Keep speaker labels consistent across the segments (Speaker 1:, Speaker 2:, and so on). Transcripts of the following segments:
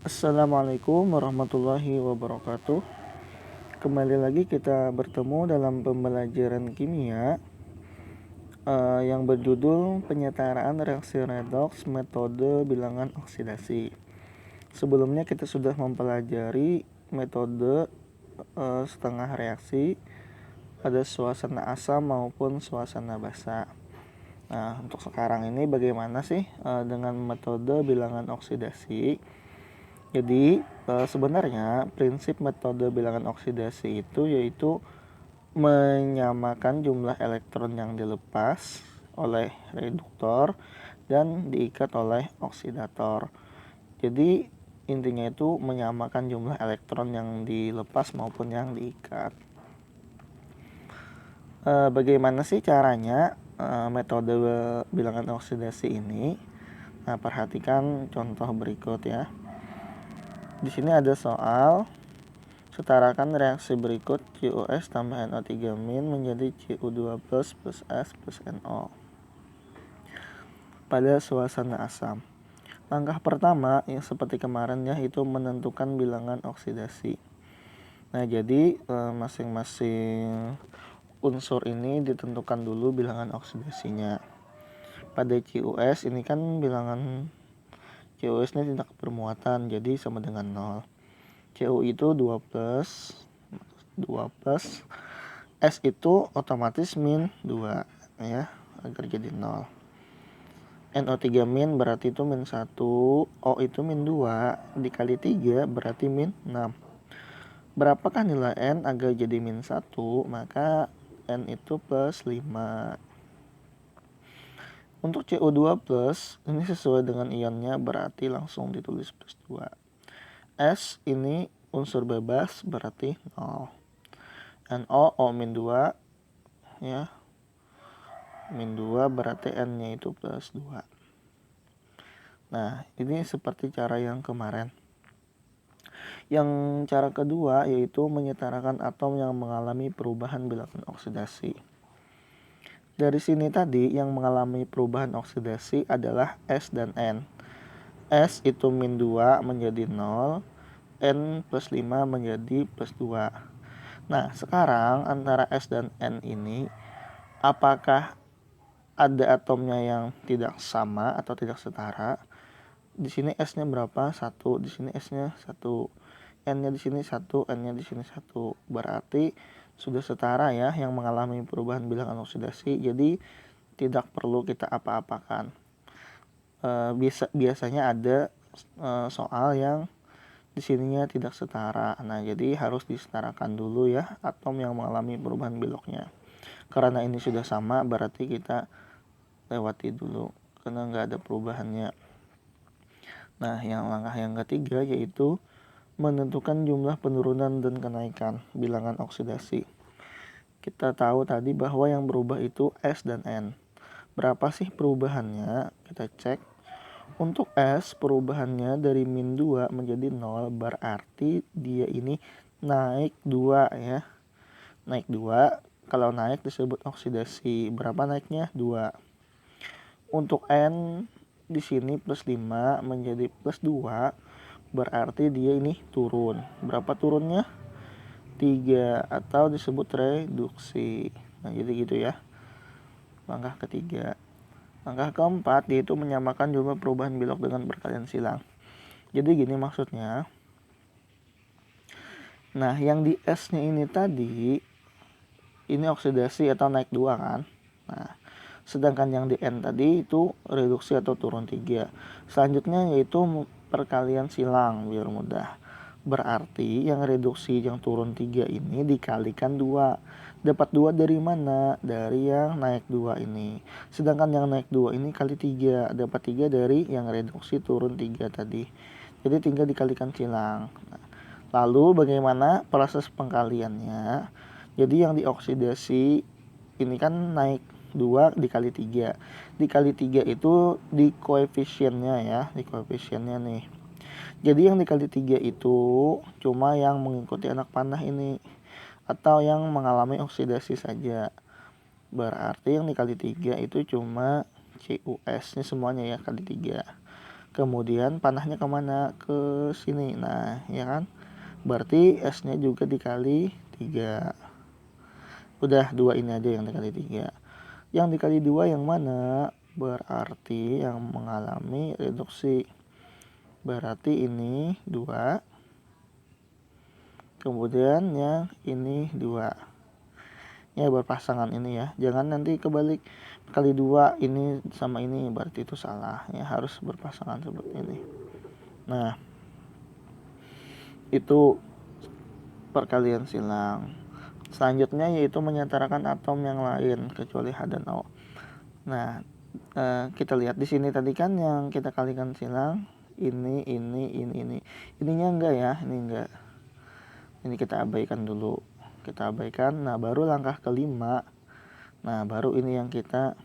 Speaker 1: Assalamualaikum warahmatullahi wabarakatuh. Kembali lagi kita bertemu dalam pembelajaran kimia yang berjudul penyetaraan reaksi redoks metode bilangan oksidasi. Sebelumnya kita sudah mempelajari metode setengah reaksi pada suasana asam maupun suasana basa. Nah, untuk sekarang ini bagaimana sih dengan metode bilangan oksidasi? Jadi sebenarnya prinsip metode bilangan oksidasi itu yaitu menyamakan jumlah elektron yang dilepas oleh reduktor dan diikat oleh oksidator. Jadi intinya itu menyamakan jumlah elektron yang dilepas maupun yang diikat. Bagaimana sih caranya metode bilangan oksidasi ini? Nah, perhatikan contoh berikut ya. Di sini ada soal, setarakan reaksi berikut CuS tambah NO3- menjadi Cu2+ plus S plus NO pada suasana asam. Langkah pertama yang seperti kemarin ya, itu menentukan bilangan oksidasi. Nah, jadi masing-masing unsur ini ditentukan dulu bilangan oksidasinya. Pada CuS ini kan bilangan CuS ini tidak bermuatan, jadi sama dengan 0. Cu itu 2 plus S itu otomatis min 2 ya, agar jadi 0. NO3- berarti itu min 1, O itu min 2, dikali 3 berarti min 6. Berapakah nilai N agar jadi min 1? Maka N itu plus 5. Untuk Cu2+, ini sesuai dengan ionnya, berarti langsung ditulis plus 2. S ini unsur bebas, berarti 0. NO, O min 2 ya, min 2 berarti N nya itu plus 2. Nah, ini seperti cara yang kemarin. Yang cara kedua yaitu menyetarakan atom yang mengalami perubahan bilangan oksidasi. Dari sini tadi yang mengalami perubahan oksidasi adalah S dan N. S itu min 2 menjadi 0, N plus 5 menjadi plus 2. Nah, sekarang antara S dan N ini apakah ada atomnya yang tidak sama atau tidak setara? Di sini S-nya berapa? 1, di sini S-nya 1. N-nya di sini 1, N-nya di sini 1. Berarti sudah setara ya yang mengalami perubahan bilangan oksidasi. Jadi tidak perlu kita apa-apakan. Biasanya ada soal yang di sininya tidak setara. Nah, jadi harus disetarakan dulu ya atom yang mengalami perubahan biloknya. Karena ini sudah sama, berarti kita lewati dulu karena nggak ada perubahannya. Nah, langkah yang ketiga yaitu menentukan jumlah penurunan dan kenaikan bilangan oksidasi. Kita tahu tadi bahwa yang berubah itu S dan N. Berapa sih perubahannya? Kita cek. Untuk S, perubahannya dari min 2 menjadi 0, berarti dia ini naik 2 ya. Naik 2, kalau naik disebut oksidasi. Berapa naiknya? 2. Untuk N di sini plus 5 menjadi plus 2, berarti dia ini turun. Berapa turunnya? 3 atau disebut reduksi. Nah, jadi gitu ya. Langkah ketiga. Langkah keempat yaitu menyamakan jumlah perubahan bilok dengan perkalian silang. Jadi gini maksudnya. Nah, yang di S-nya ini tadi ini oksidasi atau naik 2 kan. Nah, sedangkan yang di N tadi itu reduksi atau turun 3. Selanjutnya yaitu perkalian silang biar mudah. Berarti yang reduksi yang turun 3 ini dikalikan 2. Dapat 2 dari mana? Dari yang naik 2 ini. Sedangkan yang naik 2 ini kali 3. Dapat 3 dari yang reduksi turun 3 tadi. Jadi tinggal dikalikan silang. Nah, lalu bagaimana proses pengkaliannya? Jadi yang dioksidasi ini kan naik 2 dikali 3. Dikali 3 itu di koefisiennya ya, di koefisiennya nih. Jadi yang dikali 3 itu cuma yang mengikuti anak panah ini atau yang mengalami oksidasi saja. Berarti yang dikali 3 itu cuma CuS, ini semuanya ya kali 3. Kemudian panahnya kemana? Ke sini. Nah, ya kan? Berarti S-nya juga dikali 3. Udah 2 ini aja yang dikali 3. Yang dikali 2 yang mana? Berarti yang mengalami reduksi. Berarti ini 2. Kemudian yang ini 2. Ya berpasangan ini ya. Jangan nanti kebalik kali 2 ini sama ini, berarti itu salah ya, harus berpasangan seperti ini. Nah, itu perkalian silang. Selanjutnya yaitu menyetarakan atom yang lain kecuali H dan O. Nah, kita lihat di sini tadi kan yang kita kalikan silang ini. Ininya enggak ya, ini enggak. Ini kita abaikan dulu. Kita abaikan. Nah, baru langkah kelima. Nah, baru ini yang kita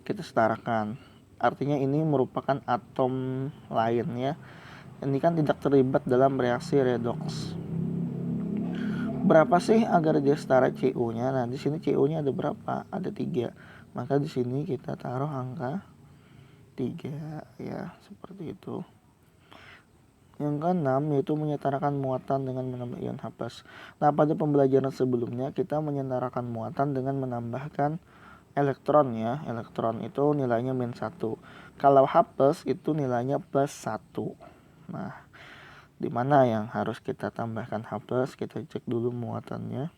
Speaker 1: setarakan. Artinya ini merupakan atom lain ya. Ini kan tidak terlibat dalam reaksi redoks. Berapa sih agar dia setara CU-nya? Nah, di sini CU-nya ada berapa? Ada 3. Maka di sini kita taruh angka 3 ya, seperti itu. Yang keenam yaitu menyetarakan muatan dengan menambah ion H+. Nah, pada pembelajaran sebelumnya kita menyetarakan muatan dengan menambahkan elektron ya. Elektron itu nilainya -1. Kalau H+ itu nilainya +1. Nah, di mana yang harus kita tambahkan H+? Kita cek dulu muatannya.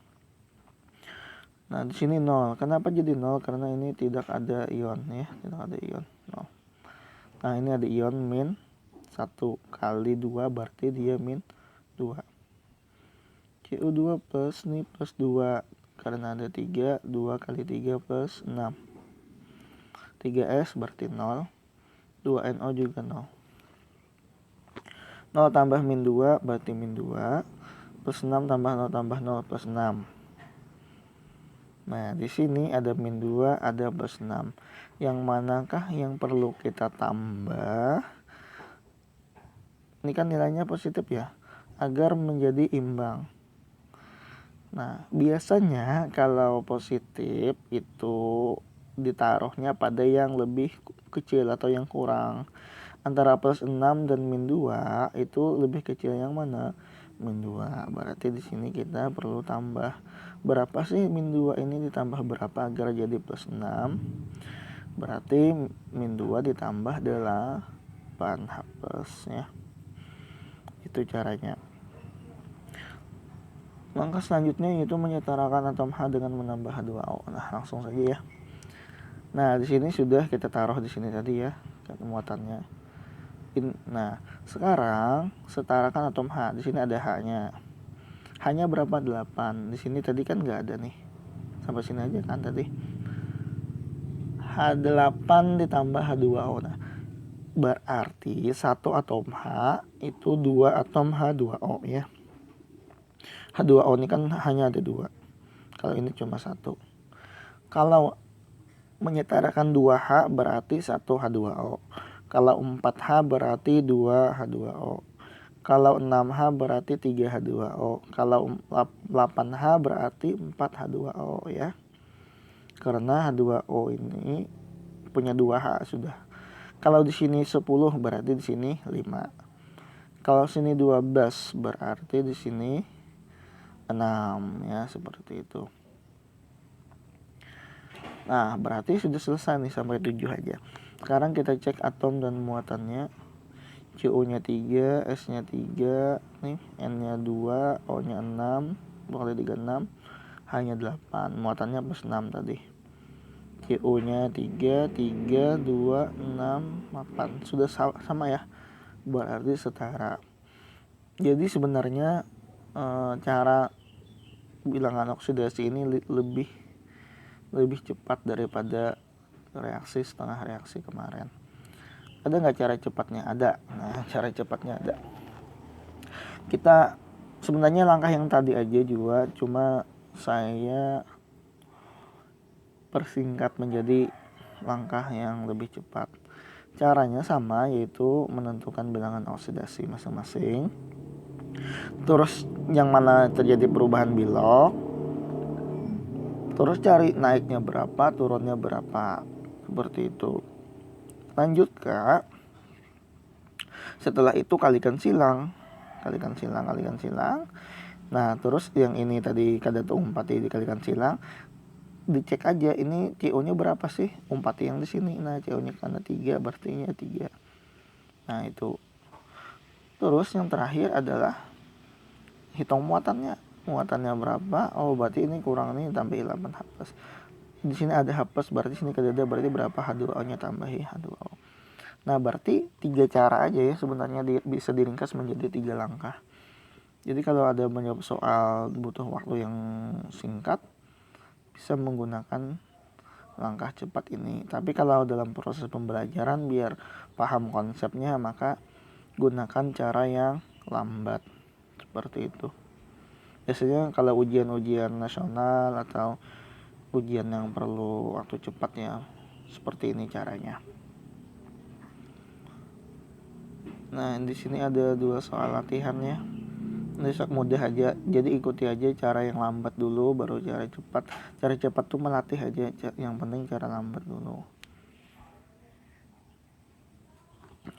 Speaker 1: Nah, di sini 0. Kenapa jadi 0? Karena ini tidak ada ion ya, tidak ada ion. 0. Nah, ini ada ion -1 kali 2 berarti dia -2. Cu2 plus nih plus 2 karena ada 3, 2 kali 3 plus 6. 3S berarti 0. 2NO juga 0. 0 tambah -2 berarti -2. Plus 6 tambah 0 tambah 0 plus 6. Nah, di sini ada -2, ada plus 6. Yang manakah yang perlu kita tambah? Ini kan nilainya positif ya, agar menjadi imbang. Nah, biasanya kalau positif itu ditaruhnya pada yang lebih kecil atau yang kurang. Antara plus 6 dan -2 itu lebih kecil yang mana? -2. Berarti di sini kita perlu tambah. Berapa sih -2 ini ditambah berapa agar jadi plus 6? Berarti -2 ditambah 8 H+ ya. Itu caranya. Langkah selanjutnya yaitu menyetarakan atom H dengan menambah H2O. Nah, langsung saja ya. Nah, di sini sudah kita taruh di sini tadi ya, muatannya. Nah, sekarang setarakan atom H. Di sini ada H-nya. H-nya berapa? 8. Di sini tadi kan nggak ada nih. Sampai sini aja kan tadi. H8 ditambah H2O. Nah, berarti satu atom H itu 2 atom H2O ya. H2O ini kan hanya ada 2. Kalau ini cuma 1. Kalau menyetarakan 2H berarti 1 H2O. Kalau 4H berarti 2 H2O. Kalau 6H berarti 3 H2O. Kalau 8H berarti 4 H2O ya. Karena H2O ini punya 2H sudah. Kalau di sini 10 berarti di sini 5. Kalau sini 12 berarti di sini 6 ya, seperti itu. Nah, berarti sudah selesai nih sampai 7 aja. Sekarang kita cek atom dan muatannya. Cu-nya 3, S-nya 3, nih, N-nya 2, O-nya 6, 2 kali 3 6, H-nya 8, muatannya plus 6 tadi. Cu-nya 3, 3, 2, 6, 8. Sudah sama ya. Berarti setara. Jadi sebenarnya cara bilangan oksidasi ini lebih cepat daripada reaksi setengah reaksi kemarin. Ada nggak cara cepatnya? Ada. Nah, cara cepatnya ada. Kita sebenarnya langkah yang tadi aja juga, cuma saya persingkat menjadi langkah yang lebih cepat. Caranya sama, yaitu menentukan bilangan oksidasi masing-masing. Terus yang mana terjadi perubahan bilok. Terus cari naiknya berapa, turunnya berapa. Seperti itu. Lanjut Kak. Setelah itu kalikan silang. Nah terus yang ini tadi kadatu umpati dikalikan silang, dicek aja ini CO nya berapa sih, umpati yang di sini. Nah CO nya karena 3 berarti 3. Nah itu. Terus yang terakhir adalah hitung muatannya berapa. Oh berarti ini kurang, ini tambah 8 H+. Di sini ada H+, berarti sini kadada, berarti berapa H2O nya, tambahi H2O. Nah berarti 3 cara aja ya sebenarnya bisa diringkas menjadi 3 langkah. Jadi kalau ada menjawab soal butuh waktu yang singkat, bisa menggunakan langkah cepat ini. Tapi kalau dalam proses pembelajaran biar paham konsepnya, maka gunakan cara yang lambat. Seperti itu. Biasanya kalau ujian-ujian nasional atau ujian yang perlu waktu cepat ya, seperti ini caranya. Nah, di sini ada 2 soal latihannya. Ini mudah aja, jadi ikuti aja cara yang lambat dulu baru cara cepat. Cara cepat tuh melatih aja, yang penting cara lambat dulu.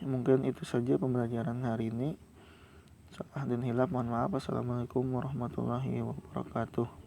Speaker 1: Mungkin itu saja pembelajaran hari ini. Salah dan hilaf mohon maaf. Assalamualaikum warahmatullahi wabarakatuh.